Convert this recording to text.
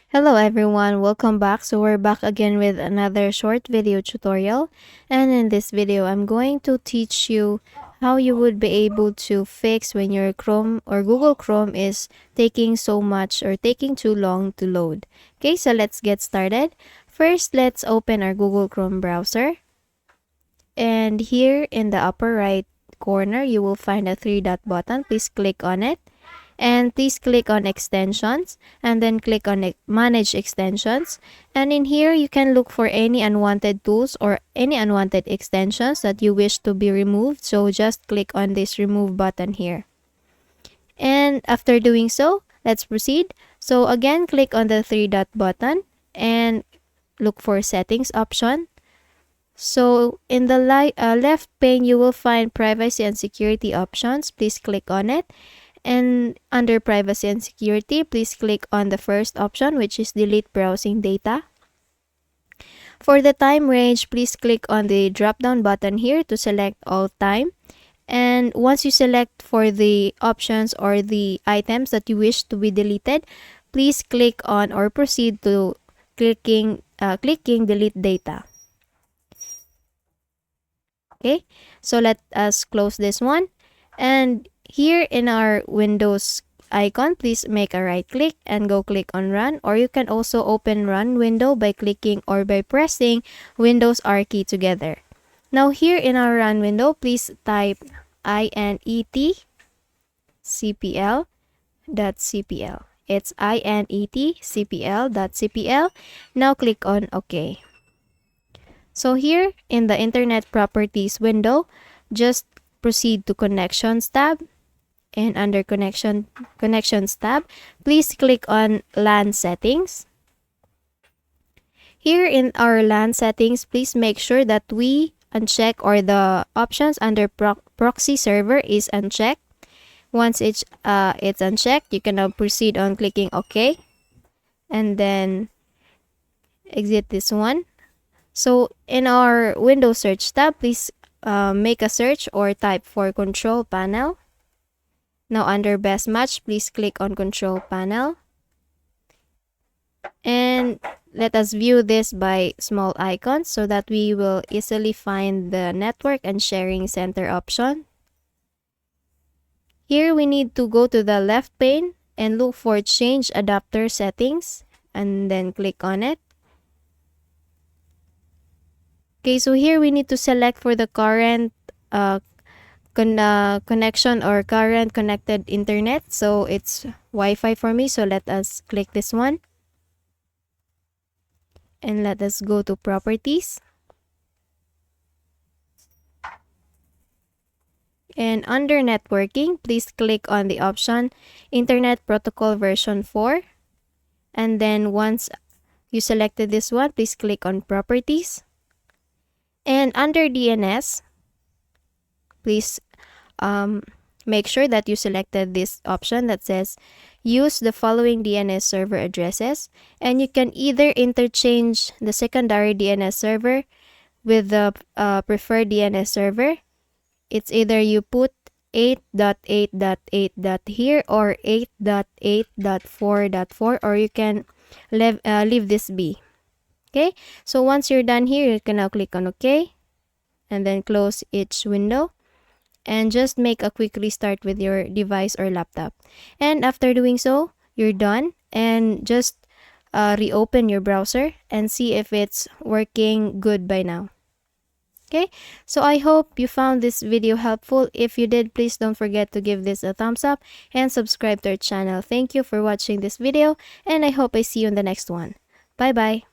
Hello everyone, welcome back. So we're back again with another short video tutorial, and in this video I'm going to teach you how you would be able to fix when your Chrome or Google Chrome is taking so much or taking too long to load. Okay, so let's get started. First, let's open our Google Chrome browser, and here in the upper right corner you will find a three dot button. Please click on it. And please click on extensions and then click on manage extensions, and in here you can look for any unwanted tools or any unwanted extensions that you wish to be removed. So just click on this remove button here, and after doing so, let's proceed. So again, click on the three dot button and look for settings option. So in the left pane you will find privacy and security options. Please click on it. And under privacy and security, please click on the first option, which is delete browsing data. For the time range, please click on the drop down button here to select all time. And once you select for the options or the items that you wish to be deleted, please click on or proceed to clicking delete data. Okay, so let us close this one. And here in our Windows icon, please make a right click and go click on run, or you can also open run window by clicking or by pressing Windows R key together. Now here in our run window, please type inetcpl.cpl. It's inetcpl.cpl. Now click on OK. So here in the Internet Properties window, just proceed to Connections tab, and under Connections tab, please click on LAN Settings. Here in our LAN settings, please make sure that we uncheck or the options under Proxy Server is unchecked. Once it's unchecked, you can now proceed on clicking OK, and then exit this one. So in our Windows Search tab, please make a search or type for Control Panel. Now under Best Match, please click on Control Panel. And let us view this by small icons so that we will easily find the Network and Sharing Center option. Here we need to go to the left pane and look for Change Adapter Settings, and then click on it. Okay, so here we need to select for the current connection or current connected internet. So it's Wi-Fi for me, so let us click this one. And let us go to Properties. And under Networking, please click on the option Internet Protocol version 4. And then once you selected this one, please click on Properties. And under DNS, please make sure that you selected this option that says use the following DNS server addresses, and you can either interchange the secondary DNS server with the preferred DNS server. It's either you put 8.8.8. here or 8.8.4.4, or you can leave this be. Okay, so once you're done here, you can now click on OK and then close each window and just make a quick restart with your device or laptop. And after doing so, you're done, and just reopen your browser and see if it's working good by now. Okay, so I hope you found this video helpful. If you did, please don't forget to give this a thumbs up and subscribe to our channel. Thank you for watching this video, and I hope I see you in the next one. Bye bye.